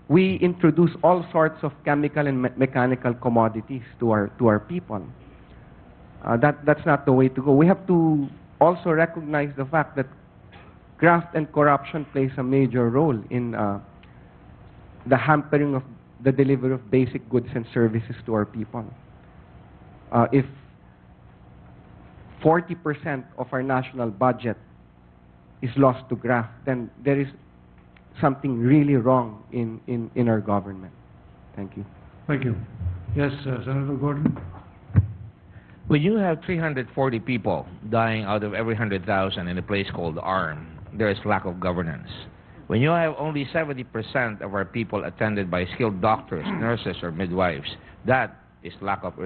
we introduce all sorts of chemical and mechanical commodities to our people. That's not the way to go. We have to also recognize the fact that graft and corruption plays a major role in the hampering of the delivery of basic goods and services to our people. If 40% of our national budget is lost to graft, then there is something really wrong in our government. Thank you. Thank you. Yes, Senator Gordon. When you have 340 people dying out of every 100,000 in a place called ARM, there is lack of governance. When you have only 70% of our people attended by skilled doctors, nurses, or midwives, that is lack of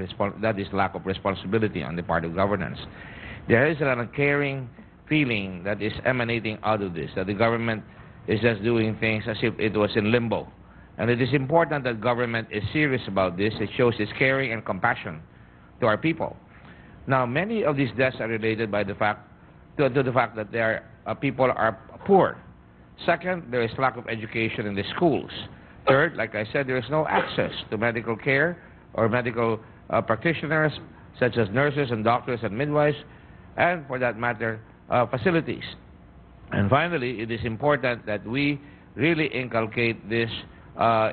responsibility on the part of governance. There is an uncaring feeling that is emanating out of this, that the government is just doing things as if it was in limbo. And it is important that government is serious about this. It shows its caring and compassion to our people. Now, many of these deaths are related by the fact to the fact that people are poor. Second, there is lack of education in the schools. Third, like I said, there is no access to medical care or medical practitioners such as nurses and doctors and midwives, and for that matter, facilities. And finally, it is important that we really inculcate this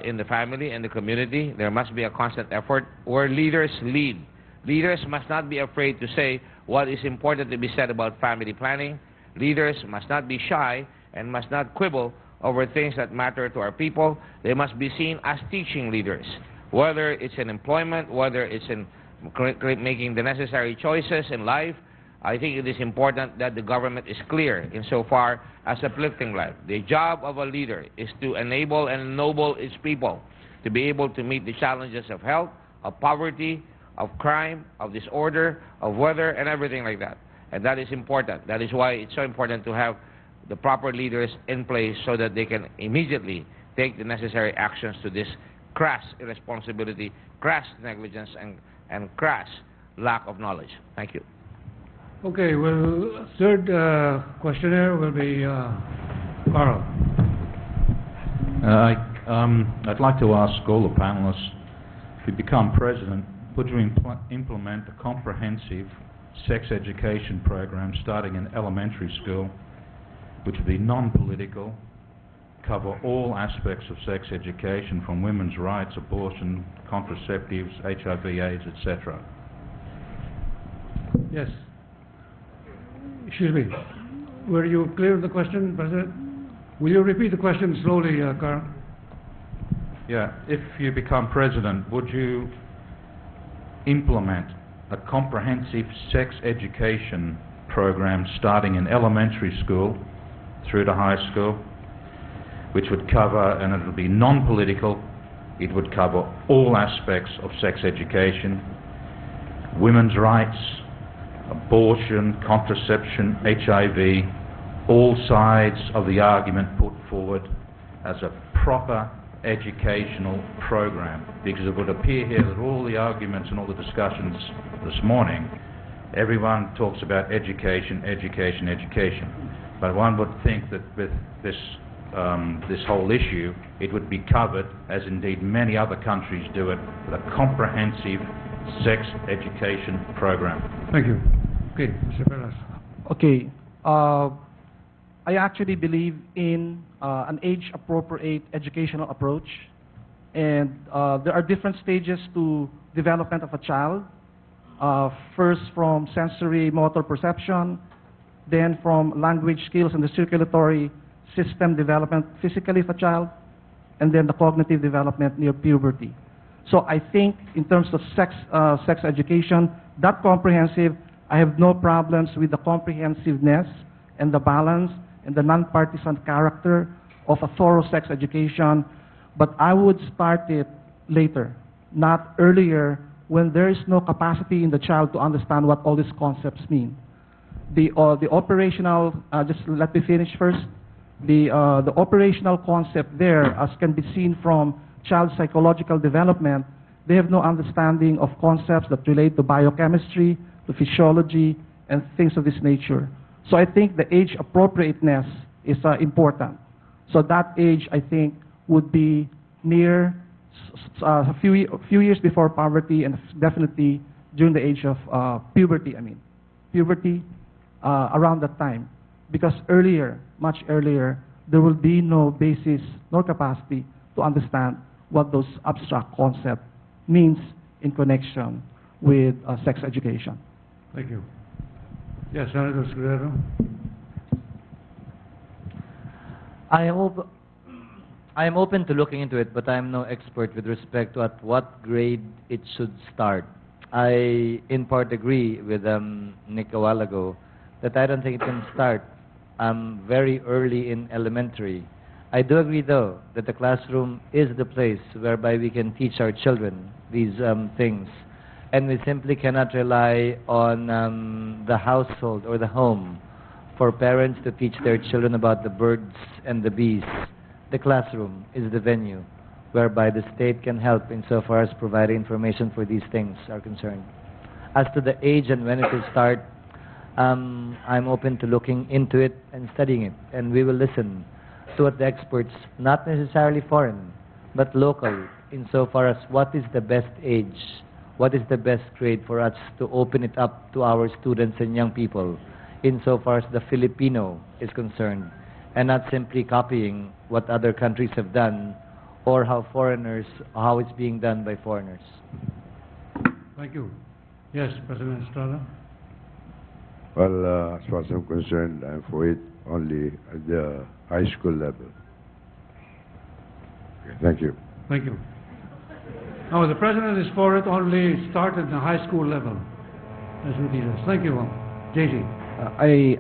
in the family and the community. There must be a constant effort where leaders lead. Leaders must not be afraid to say what is important to be said about family planning. Leaders must not be shy and must not quibble over things that matter to our people. They must be seen as teaching leaders, whether it's in employment, whether it's in making the necessary choices in life. I think it is important that the government is clear insofar as uplifting life. The job of a leader is to enable and ennoble its people to be able to meet the challenges of health, of poverty, of crime, of disorder, of weather, and everything like that. And that is important. That is why it's so important to have the proper leaders in place so that they can immediately take the necessary actions to this crass irresponsibility, crass negligence, and crass lack of knowledge. Thank you. Okay, well, third questionnaire will be Carl. I'd like to ask all the panelists, if you become president, would you implement a comprehensive sex education program starting in elementary school, which would be non-political, cover all aspects of sex education from women's rights, abortion, contraceptives, HIV/AIDS, etc.? Yes. Excuse me. Were you clear of the question, President? Will you repeat the question slowly, Carl? Yeah. If you become president, would you implement a comprehensive sex education program starting in elementary school through to high school, which would cover, and it would be non-political, it would cover all aspects of sex education, women's rights, abortion, contraception, HIV, all sides of the argument put forward as a proper educational program, because it would appear here that all the arguments and all the discussions this morning, everyone talks about education, education, education. But one would think that with this whole issue, it would be covered, as indeed many other countries do it, with a comprehensive sex education program. Thank you. Okay, Mr. Perez. Okay. I actually believe in an age-appropriate educational approach, and there are different stages to development of a child. First from sensory motor perception, then from language skills and the circulatory system development physically of a child, and then the cognitive development near puberty. So I think in terms of sex education, that comprehensive, I have no problems with the comprehensiveness and the balance and the non-partisan character of a thorough sex education, but I would start it later, not earlier, when there is no capacity in the child to understand what all these concepts mean. The operational, just let me finish first. The operational concept there, as can be seen from child psychological development, they have no understanding of concepts that relate to biochemistry, to physiology, and things of this nature. So I think the age appropriateness is important. So that age, I think, would be near a few years before poverty, and definitely during the age of puberty. Puberty around that time, because earlier, much earlier, there will be no basis nor capacity to understand what those abstract concepts means in connection with sex education. Thank you. Yes, Senator Guerrero. I am open to looking into it, but I am no expert with respect to at what grade it should start. I, in part, agree with Nick a while ago that I don't think it can start very early in elementary. I do agree, though, that the classroom is the place whereby we can teach our children these things, and we simply cannot rely on the household or the home for parents to teach their children about the birds and the bees. The classroom is the venue whereby the state can help insofar as providing information for these things are concerned. As to the age and when it will start, I'm open to looking into it and studying it, and we will listen to what the experts, not necessarily foreign, but local, insofar as what is the best age, what is the best grade for us to open it up to our students and young people, insofar as the Filipino is concerned, and not simply copying what other countries have done or how it's being done by foreigners. Thank you. Yes, President Estrada. Well, as far as I'm concerned, I'm for it only at the high school level. Okay, thank you. Thank you. Now, the President is for it only start at the high school level. That's what he says. Thank you. JG.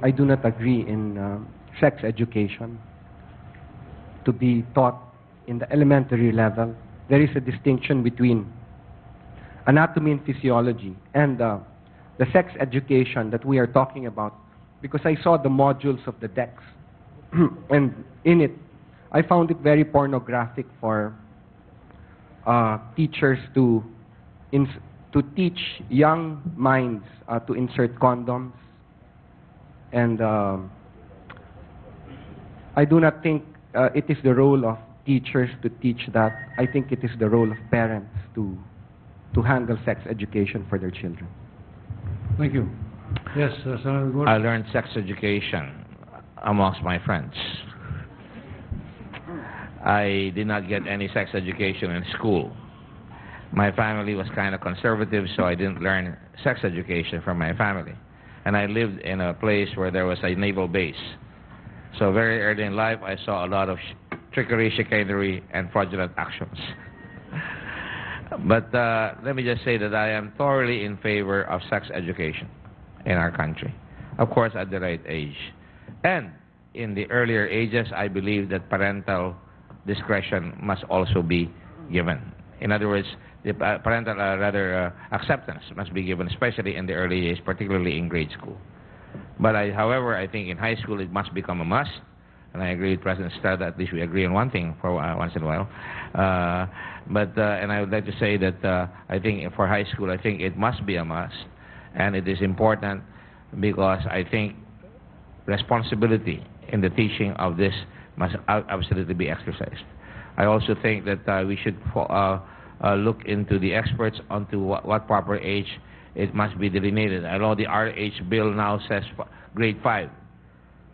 I do not agree in sex education to be taught in the elementary level. There is a distinction between anatomy and physiology and the sex education that we are talking about, because I saw the modules of the decks and in it I found it very pornographic for teachers to teach young minds to insert condoms, and I do not think it is the role of teachers to teach that. I think it is the role of parents to handle sex education for their children. Thank you. Yes, Senator Gordon. I learned sex education amongst my friends. I did not get any sex education in school. My family was kind of conservative, so I didn't learn sex education from my family. And I lived in a place where there was a naval base. So very early in life, I saw a lot of trickery, chicanery, and fraudulent actions. But let me just say that I am thoroughly in favor of sex education in our country. Of course, at the right age. And in the earlier ages, I believe that parental discretion must also be given. In other words, the parental acceptance must be given, especially in the early years, particularly in grade school. But however, I think in high school it must become a must, and I agree with President Estrada. At least we agree on one thing for once in a while. And I would like to say that I think for high school, I think it must be a must, and it is important because I think responsibility in the teaching of this must absolutely be exercised. I also think that we should look into the experts onto what proper age it must be delineated. I know the RH bill now says grade 5.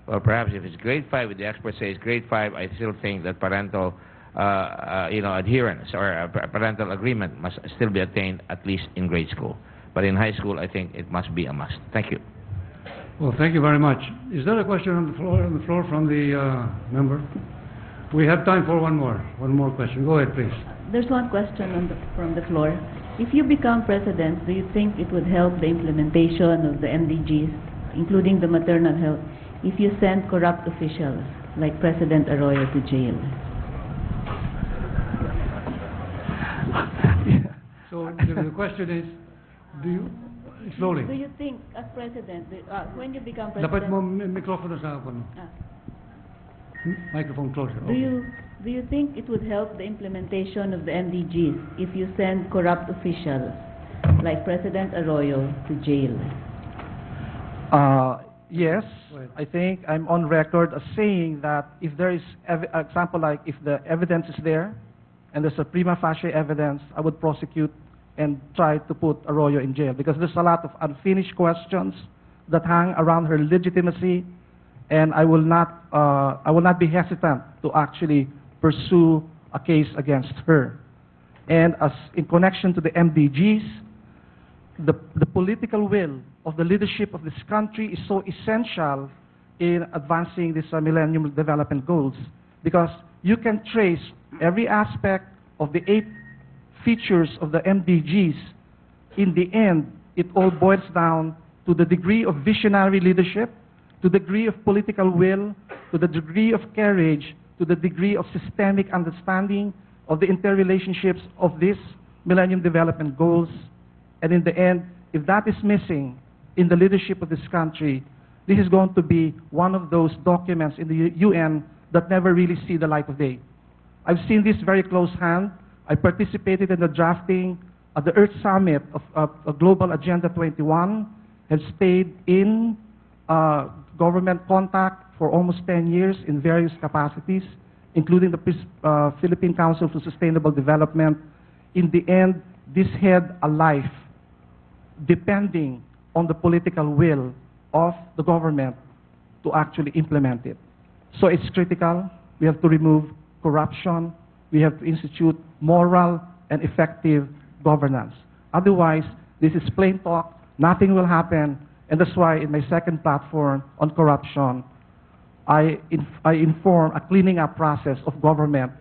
Well, perhaps if it's grade 5, if the expert says grade 5, I still think that parental adherence or parental agreement must still be attained at least in grade school. But in high school, I think it must be a must. Thank you. Well, thank you very much. Is there a question on the floor from the member? We have time for one more question. Go ahead, please. There's one question from the floor. If you become president, do you think it would help the implementation of the MDGs, including the maternal health, if you send corrupt officials like President Arroyo to jail? So the question is, do you think, as president, when you become Dapat president... mo mikrofono sa ako. Microphone closer. Do you think it would help the implementation of the MDGs if you send corrupt officials like President Arroyo to jail? Yes, I think I'm on record as saying that if there is example like if the evidence is there and there's a prima facie evidence, I would prosecute and try to put Arroyo in jail because there's a lot of unfinished questions that hang around her legitimacy, and I will not be hesitant to actually pursue a case against her. And as in connection to the MDGs, the political will of the leadership of this country is so essential in advancing these Millennium Development Goals, because you can trace every aspect of the 8 features of the MDGs. In the end, it all boils down to the degree of visionary leadership, to the degree of political will, to the degree of courage, to the degree of systemic understanding of the interrelationships of these Millennium Development Goals. And in the end, if that is missing in the leadership of this country, this is going to be one of those documents in the UN that never really see the light of day. I've seen this very close hand. I participated in the drafting at the Earth Summit of Global Agenda 21, have stayed in government contact for almost 10 years in various capacities, including the Philippine Council for Sustainable Development. In the end, this had a life depending on the political will of the government to actually implement it. So it's critical. We have to remove corruption. We have to institute moral and effective governance. Otherwise, this is plain talk. Nothing will happen. And that's why in my second platform on corruption, I inform a cleaning up process of government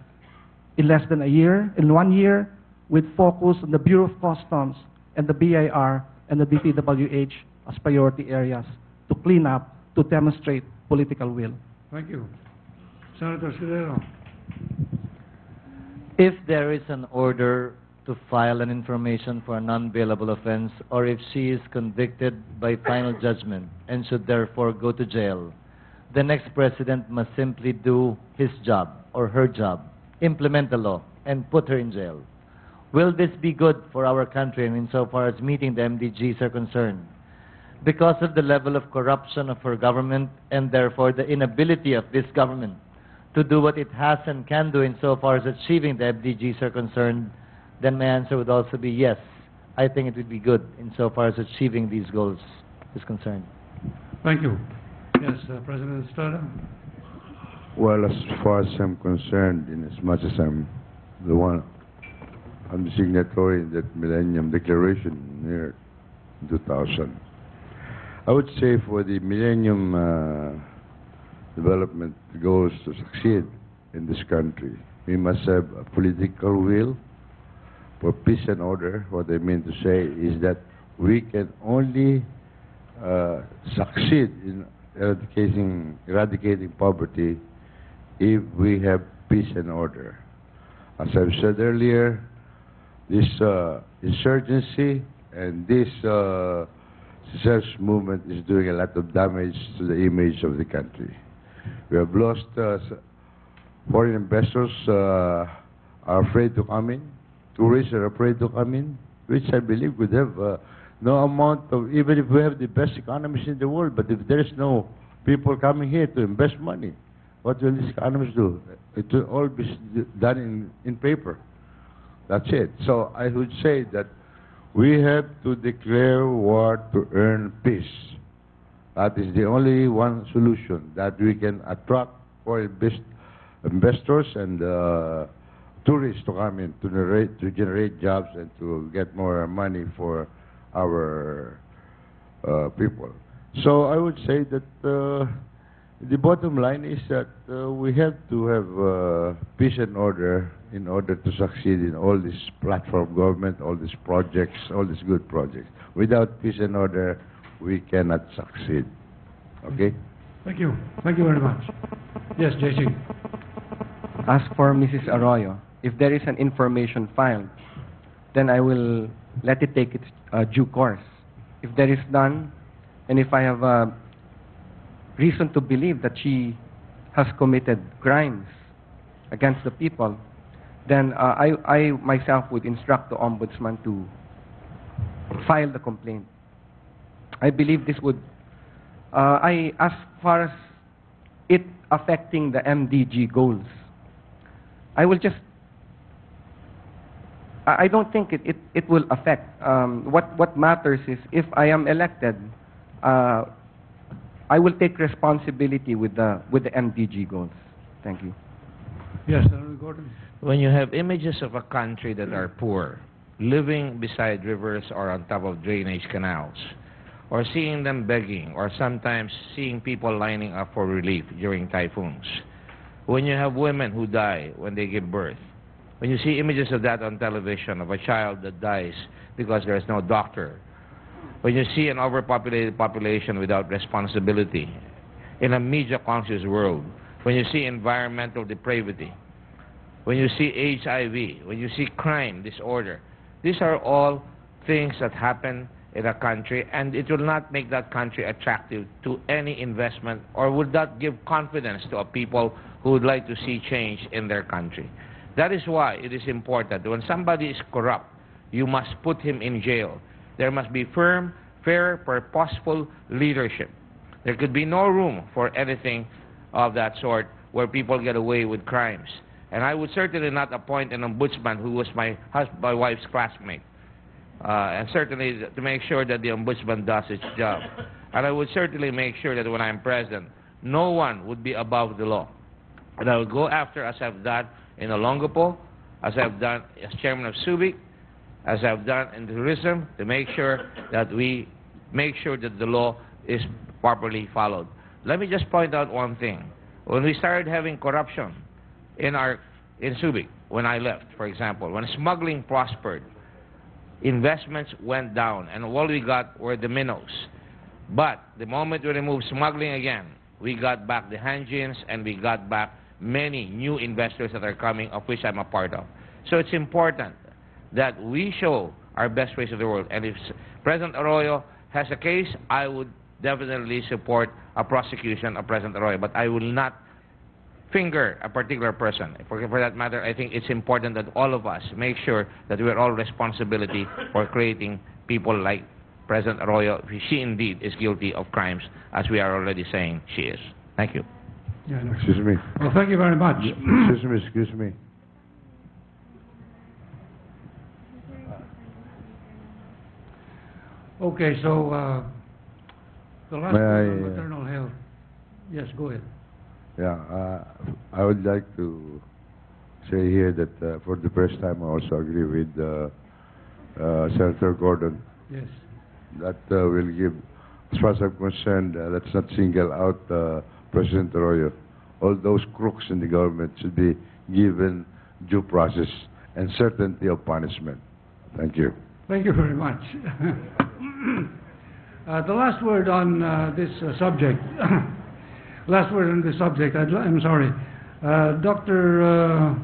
in less than a year, in 1 year, with focus on the Bureau of Customs and the BIR and the DPWH as priority areas to clean up, to demonstrate political will. Thank you. Senator Escudero. If there is an order to file an information for a non-bailable offense, or if she is convicted by final judgment and should therefore go to jail, the next president must simply do his job or her job, implement the law, and put her in jail. Will this be good for our country and insofar as meeting the MDGs are concerned? Because of the level of corruption of our government and therefore the inability of this government to do what it has and can do insofar as achieving the MDGs are concerned, then my answer would also be yes. I think it would be good insofar as achieving these goals is concerned. Thank you. Yes, President Estrada. Well, as far as I'm concerned, in as much as I'm the signatory in that Millennium Declaration near 2000, I would say for the Millennium Development Goals to succeed in this country, we must have a political will for peace and order. What I mean to say is that we can only succeed in eradicating poverty if we have peace and order. As I've said earlier, this insurgency and this secession movement is doing a lot of damage to the image of the country. We have lost foreign investors are afraid to come in. Tourists are afraid to come in, which I believe would have no amount of, even if we have the best economies in the world, but if there is no people coming here to invest money, what will these economies do? It will all be done in paper. That's it. So I would say that we have to declare war to earn peace. That is the only one solution that we can attract foreign investors and tourists to come in to generate jobs and to get more money for our people. So I would say that the bottom line is that we have to have peace and order in order to succeed in all this platform government, all these projects, all these good projects. Without peace and order, we cannot succeed. Okay? Thank you. Thank you very much. Yes, JC. As for Mrs. Arroyo, if there is an information filed, then I will let it take its due course. If there is none, and if I have a reason to believe that she has committed crimes against the people, then I myself would instruct the Ombudsman to file the complaint. I believe this would, as far as it affecting the MDG goals, I will just I don't think it will affect. What matters is if I am elected, I will take responsibility with the MDG goals. Thank you. Yes, Senator Gordon. When you have images of a country that are poor, living beside rivers or on top of drainage canals, or seeing them begging, or sometimes seeing people lining up for relief during typhoons, when you have women who die when they give birth, when you see images of that on television, of a child that dies because there is no doctor, when you see an overpopulated population without responsibility in a media-conscious world, when you see environmental depravity, when you see HIV, when you see crime, disorder, these are all things that happen in a country, and it will not make that country attractive to any investment, or would not give confidence to a people who would like to see change in their country. That is why it is important. When somebody is corrupt, you must put him in jail. There must be firm, fair, purposeful leadership. There could be no room for anything of that sort where people get away with crimes. And I would certainly not appoint an ombudsman who was my wife's classmate. And certainly to make sure that the ombudsman does its job. And I would certainly make sure that when I'm president, no one would be above the law. And I would go after, as I've done in Olongapo, as I've done as chairman of Subic, as I've done in tourism, to make sure that we make sure that the law is properly followed. Let me just point out one thing. When we started having corruption in Subic, when I left, for example, when smuggling prospered, investments went down, and all we got were the minnows. But the moment we removed smuggling again, we got back the Hanjins, and we got back many new investors that are coming, of which I'm a part of. So it's important that we show our best ways of the world. And if President Arroyo has a case, I would definitely support a prosecution of President Arroyo. But I will not finger a particular person. For that matter, I think it's important that all of us make sure that we're all responsibility for creating people like President Arroyo, if she indeed is guilty of crimes, as we are already saying she is. Thank you. Yeah, no. Excuse me. Well, thank you very much. Excuse me. Okay, so the last May one I, on maternal health. Yes, go ahead. Yeah, I would like to say here that for the first time I also agree with Senator Gordon. Yes. That will give, as far as I'm concerned, let's not single out President Arroyo. All those crooks in the government should be given due process and certainty of punishment. Thank you. Thank you very much. The last word on this subject. Last word on this subject. I'm sorry. Dr.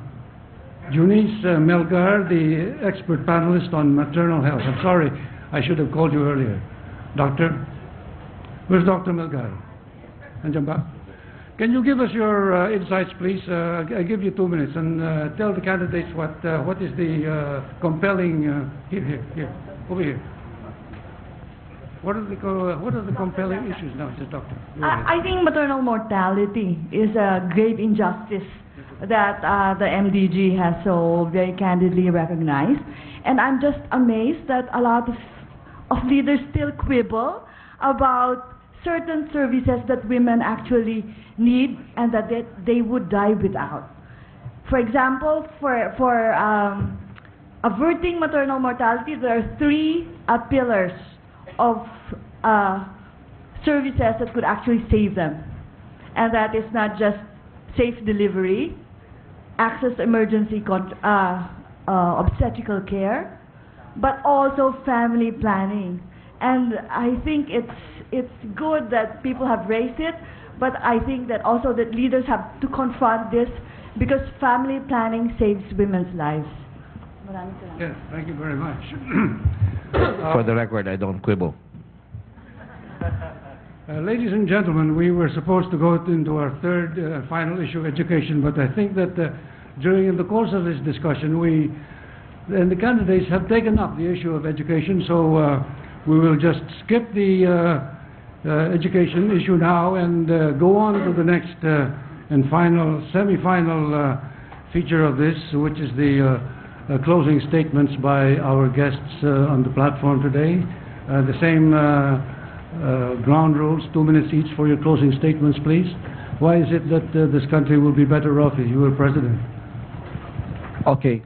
Junice Melgar, the expert panelist on maternal health. I'm sorry, I should have called you earlier. Doctor? Where's Dr. Melgar? Andiyan ba? Can you give us your insights, please? I give you 2 minutes, and tell the candidates what is the compelling... here, over here. What are the compelling issues now, Doctor? I think maternal mortality is a great injustice that the MDG has so very candidly recognized. And I'm just amazed that a lot of leaders still quibble about certain services that women actually need and that they would die without. For example, for averting maternal mortality, there are 3 pillars of services that could actually save them. And that is not just safe delivery, access to emergency obstetrical care, but also family planning. And I think it's good that people have raised it, but I think that also that leaders have to confront this because family planning saves women's lives. Yes, thank you very much. For the record, I don't quibble. Ladies and gentlemen, we were supposed to go into our third final issue of education, but I think that during the course of this discussion, the candidates have taken up the issue of education, so we will just skip the education issue now and go on to the next and final, semi-final feature of this, which is the closing statements by our guests on the platform today. The same ground rules, 2 minutes each for your closing statements, please. Why is it that this country will be better off if you were president? Okay.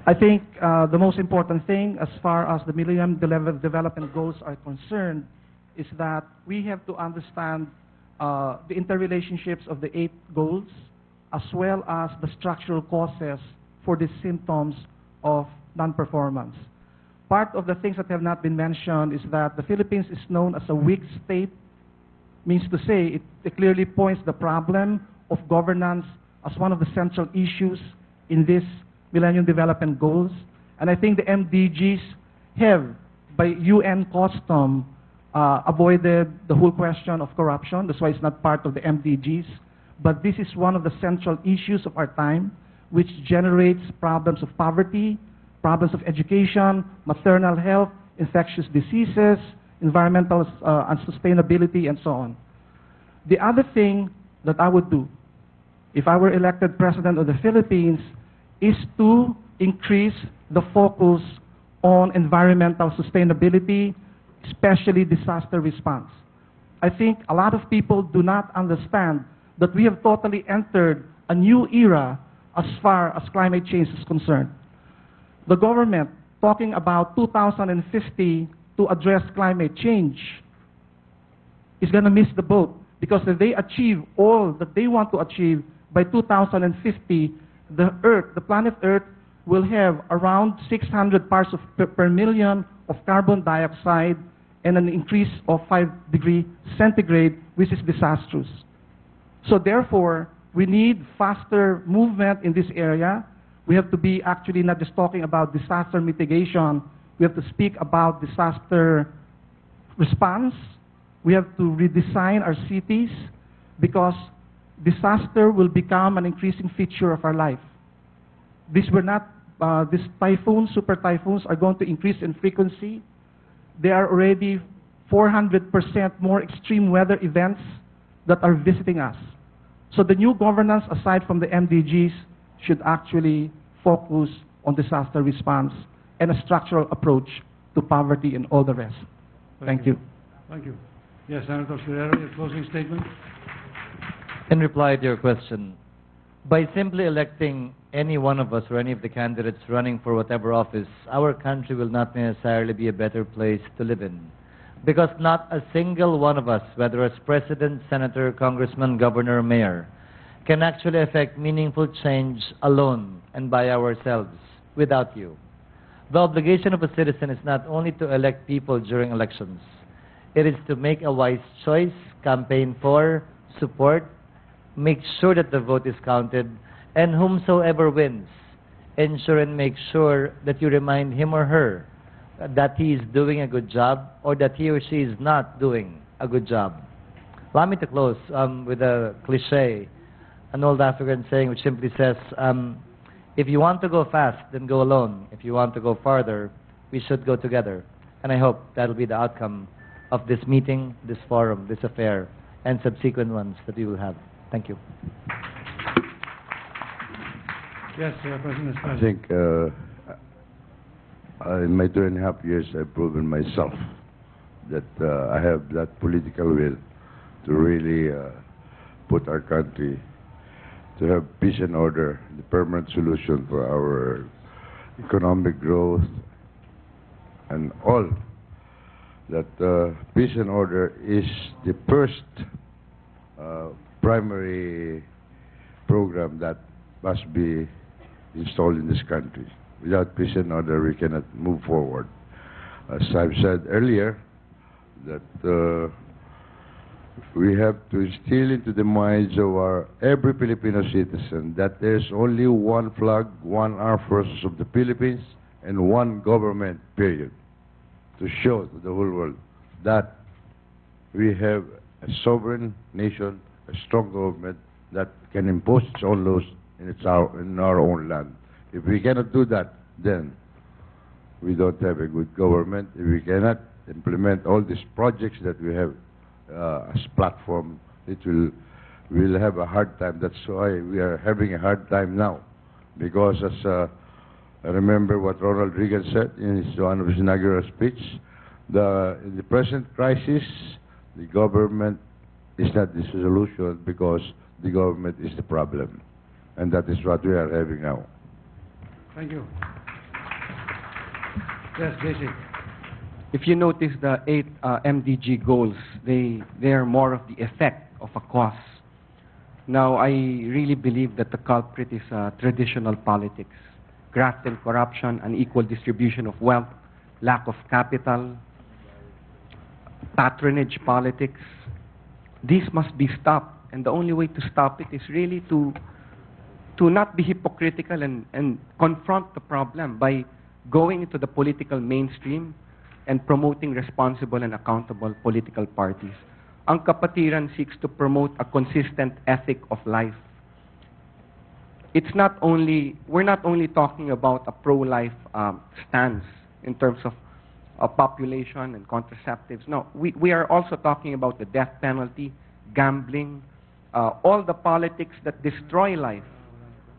I think the most important thing as far as the Millennium Development Goals are concerned is that we have to understand the interrelationships of the 8 goals as well as the structural causes for the symptoms of non-performance. Part of the things that have not been mentioned is that the Philippines is known as a weak state, means to say it clearly points the problem of governance as one of the central issues in this Millennium Development Goals. And I think the MDGs have, by UN custom, avoided the whole question of corruption. That's why it's not part of the MDGs. But this is one of the central issues of our time, which generates problems of poverty, problems of education, maternal health, infectious diseases, environmental unsustainability, and so on. The other thing that I would do, if I were elected President of the Philippines, is to increase the focus on environmental sustainability, especially disaster response. I think a lot of people do not understand that we have totally entered a new era as far as climate change is concerned. The government talking about 2050 to address climate change is going to miss the boat, because if they achieve all that they want to achieve by 2050, the Earth, the planet Earth, will have around 600 parts per million of carbon dioxide and an increase of 5 degrees centigrade, which is disastrous. So therefore, we need faster movement in this area. We have to be actually not just talking about disaster mitigation. We have to speak about disaster response. We have to redesign our cities, because disaster will become an increasing feature of our life. These typhoons, super typhoons, are going to increase in frequency. There are already 400% more extreme weather events that are visiting us. So the new governance, aside from the MDGs, should actually focus on disaster response and a structural approach to poverty and all the rest. Thank you. Thank you. Yes, Senator Ferrero, your closing statement. In reply to your question, by simply electing any one of us or any of the candidates running for whatever office, our country will not necessarily be a better place to live in. Because not a single one of us, whether as president, senator, congressman, governor, or mayor, can actually affect meaningful change alone and by ourselves, without you. The obligation of a citizen is not only to elect people during elections. It is to make a wise choice, campaign for, support, make sure that the vote is counted, and whomsoever wins, ensure and make sure that you remind him or her that he is doing a good job or that he or she is not doing a good job. Allow me to close with a cliche, an old African saying which simply says, if you want to go fast, then go alone. If you want to go farther, we should go together. And I hope that will be the outcome of this meeting, this forum, this affair, and subsequent ones that we will have. Thank you. Yes, President I think in my 2.5 years, I've proven myself that I have that political will to really put our country to have peace and order, the permanent solution for our economic growth, and all that peace and order is the first primary program that must be installed in this country. Without peace and order, we cannot move forward. As I've said earlier, that we have to instill into the minds of every Filipino citizen that there's only one flag, one armed forces of the Philippines, and one government, period, to show to the whole world that we have a sovereign nation, a strong government that can impose its own laws in our own land. If we cannot do that, then we don't have a good government. If we cannot implement all these projects that we have as platform, we'll have a hard time. That's why we are having a hard time now Because as I remember what Ronald Reagan said in one of his inaugural speech, in the present crisis, the government is not the solution because the government is the problem. And that is what we are having now. Thank you. Yes, JC. If you notice the 8 MDG goals, they are more of the effect of a cause. Now, I really believe that the culprit is traditional politics. Graft and corruption, unequal distribution of wealth, lack of capital, patronage politics. These must be stopped. And the only way to stop it is really to not be hypocritical and confront the problem by going into the political mainstream and promoting responsible and accountable political parties. Ang kapatiran seeks to promote a consistent ethic of life. We're not only talking about a pro-life stance in terms of population and contraceptives. No, we are also talking about the death penalty, gambling, all the politics that destroy life,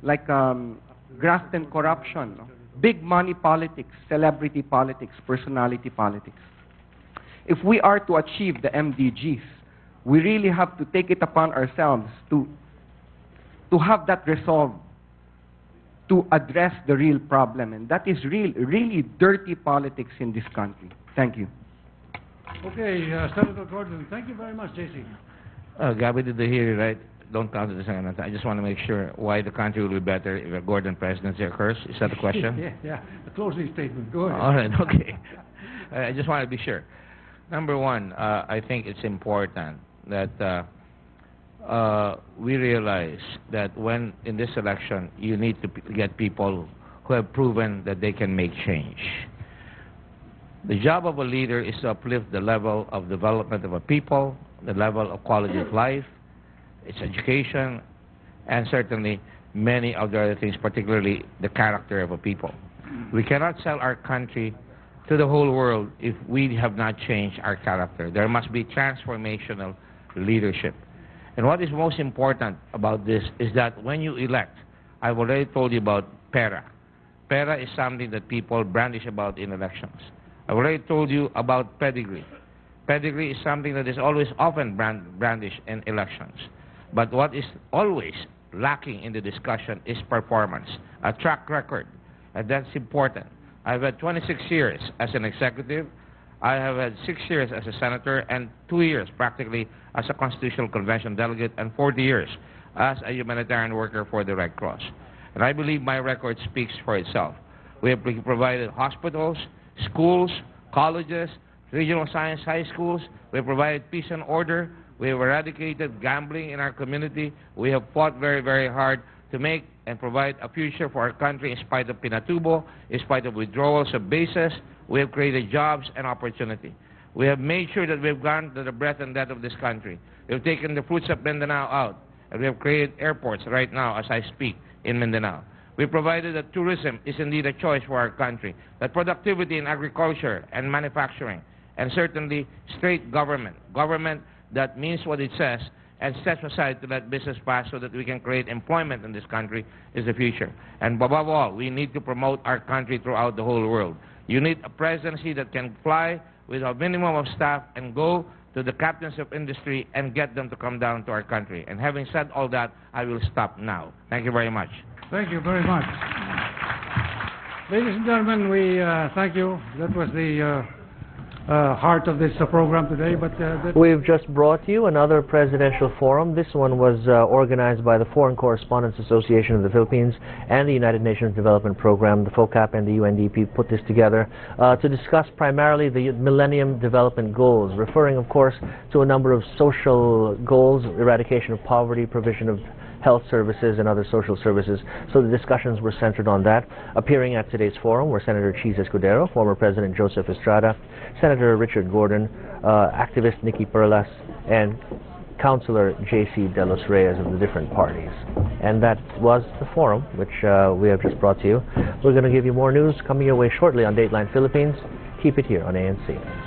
like graft and corruption, no? Big money politics, celebrity politics, personality politics. If we are to achieve the MDGs, we really have to take it upon ourselves to have that resolve to address the real problem, and that is really dirty politics in this country. Thank you. Okay, Senator Gordon, thank you very much, JC. Gabby, did they hear you right? Don't count it as an answer. I just want to make sure why the country will be better if a Gordon presidency occurs. Is that the question? yeah, a closing statement. Go ahead. All right, okay. I just want to be sure. Number one, I think it's important that we realize that when in this election, you need to get people who have proven that they can make change. The job of a leader is to uplift the level of development of a people, the level of quality of life, its education, and certainly many of the other things, particularly the character of a people. We cannot sell our country to the whole world if we have not changed our character. There must be transformational leadership. And what is most important about this is that when you elect, I've already told you about pera. Pera is something that people brandish about in elections. I've already told you about pedigree. Pedigree is something that is always often brandished in elections. But what is always lacking in the discussion is performance, a track record, and that's important. I've had 26 years as an executive. I have had 6 years as a senator and 2 years practically as a Constitutional Convention delegate and 40 years as a humanitarian worker for the Red Cross. And I believe my record speaks for itself. We have provided hospitals, schools, colleges, regional science high schools. We have provided peace and order. We have eradicated gambling in our community. We have fought very, very hard to make and provide a future for our country in spite of Pinatubo, in spite of withdrawals of bases. We have created jobs and opportunity. We have made sure that we have gone to the breadth and depth of this country. We have taken the fruits of Mindanao out, and we have created airports right now as I speak in Mindanao. We provided that tourism is indeed a choice for our country, that productivity in agriculture and manufacturing, and certainly straight government that means what it says and sets aside to let business pass so that we can create employment in this country is the future. And above all, we need to promote our country throughout the whole world. You need a presidency that can fly with a minimum of staff and go to the captains of industry and get them to come down to our country. And having said all that, I will stop now. Thank you very much. Thank you very much. Ladies and gentlemen, we thank you. That was the heart of this program today. But we've just brought you another presidential forum. This one was organized by the Foreign Correspondents Association of the Philippines and the United Nations Development Program. The FOCAP and the UNDP put this together to discuss primarily the Millennium Development Goals, referring, of course, to a number of social goals: eradication of poverty, provision of health services and other social services. So the discussions were centered on that. Appearing at today's forum were Senator Cheese Escudero, former President Joseph Estrada, Senator Richard Gordon, activist Nikki Perlas, and Councilor J.C. De Los Reyes of the different parties. And that was the forum which we have just brought to you. We're going to give you more news coming your way shortly on Dateline Philippines. Keep it here on ANC.